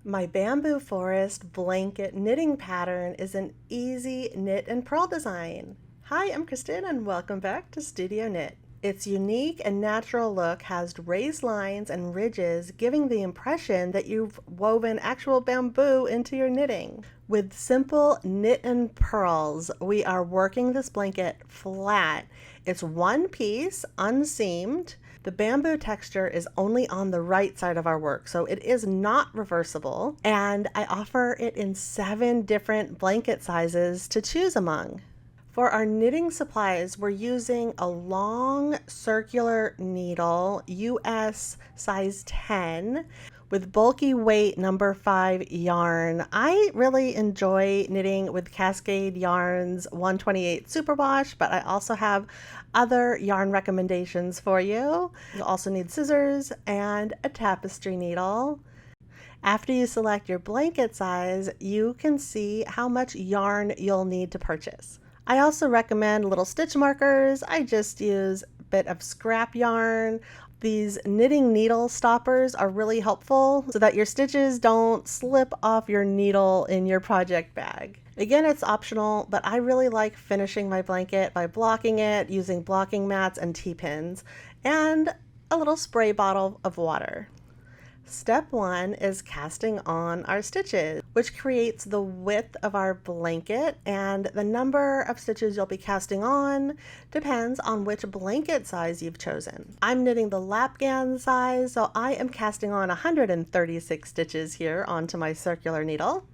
My bamboo forest blanket knitting pattern is an easy knit and purl design. Hi, I'm Kristen and welcome back to Studio Knit. Its unique and natural look has raised lines and ridges, giving the impression that you've woven actual bamboo into your knitting. With simple knit and purls, we are working this blanket flat. It's one piece, unseamed. The bamboo texture is only on the right side of our work, so it is not reversible. And I offer it in 7 different blanket sizes to choose among. For our knitting supplies, we're using a long circular needle, US size 10, with bulky weight number 5 yarn. I really enjoy knitting with Cascade Yarns 128 Superwash, but I also have other yarn recommendations for you. You'll also need scissors and a tapestry needle. After you select your blanket size, you can see how much yarn you'll need to purchase. I also recommend little stitch markers. I just use a bit of scrap yarn. These knitting needle stoppers are really helpful so that your stitches don't slip off your needle in your project bag. Again, it's optional, but I really like finishing my blanket by blocking it using blocking mats and T-pins and a little spray bottle of water. Step 1 is casting on our stitches, which creates the width of our blanket, and the number of stitches you'll be casting on depends on which blanket size you've chosen. I'm knitting the Lapghan size, so I am casting on 136 stitches here onto my circular needle.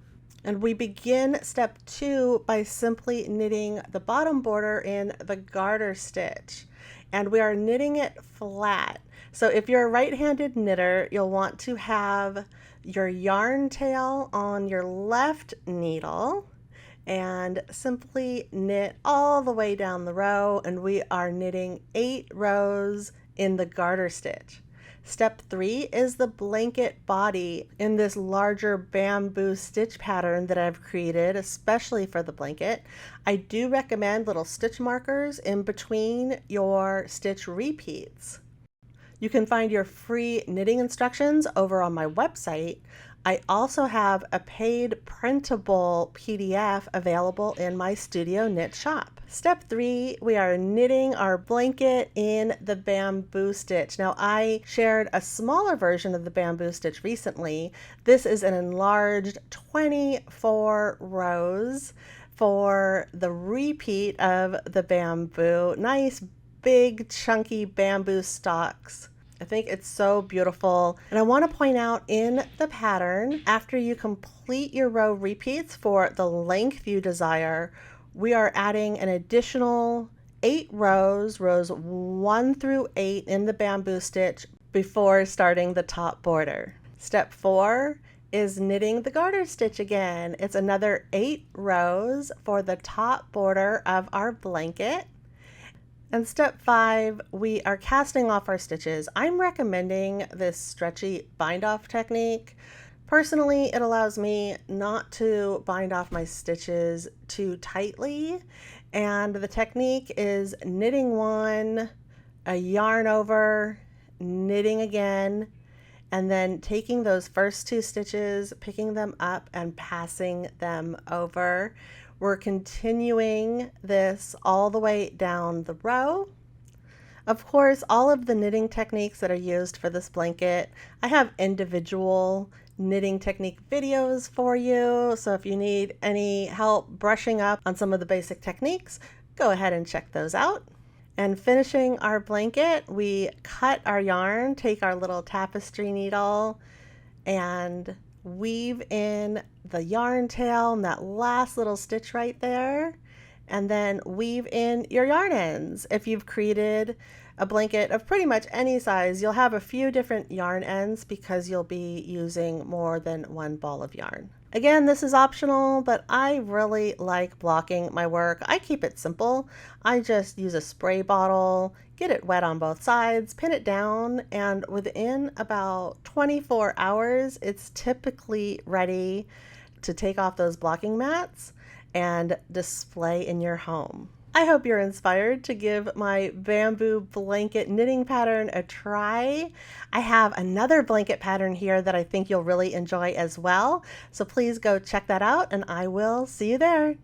And we begin step 2 by simply knitting the bottom border in the garter stitch. And we are knitting it flat. So if you're a right-handed knitter, you'll want to have your yarn tail on your left needle and simply knit all the way down the row, and we are knitting 8 rows in the garter stitch. Step 3 is the blanket body in this larger bamboo stitch pattern that I've created especially for the blanket. I do recommend little stitch markers in between your stitch repeats. You can find your free knitting instructions over on my website. I also have a paid printable PDF available in my Studio Knit shop. Step 3, we are knitting our blanket in the bamboo stitch. Now, I shared a smaller version of the bamboo stitch recently. This is an enlarged 24 rows for the repeat of the bamboo. Nice big chunky bamboo stalks. I think it's so beautiful. And I want to point out in the pattern, after you complete your row repeats for the length you desire, we are adding an additional 8 rows 1 through 8 in the bamboo stitch before starting the top border. Step 4 is knitting the garter stitch again. It's another 8 rows for the top border of our blanket. And step 5, we are casting off our stitches. I'm recommending this stretchy bind off technique. Personally, it allows me not to bind off my stitches too tightly. And the technique is knitting one, a yarn over, knitting again, and then taking those first 2 stitches, picking them up and passing them over. We're continuing this all the way down the row. Of course, all of the knitting techniques that are used for this blanket, I have individual knitting technique videos for you. So if you need any help brushing up on some of the basic techniques, go ahead and check those out. And finishing our blanket, we cut our yarn, take our little tapestry needle, and weave in the yarn tail and that last little stitch right there, and then weave in your yarn ends. If you've created a blanket of pretty much any size, you'll have a few different yarn ends because you'll be using more than one ball of yarn. Again, this is optional, but I really like blocking my work. I keep it simple. I just use a spray bottle, get it wet on both sides, pin it down, and within about 24 hours, it's typically ready to take off those blocking mats and display in your home. I hope you're inspired to give my bamboo blanket knitting pattern a try. I have another blanket pattern here that I think you'll really enjoy as well. So please go check that out and I will see you there.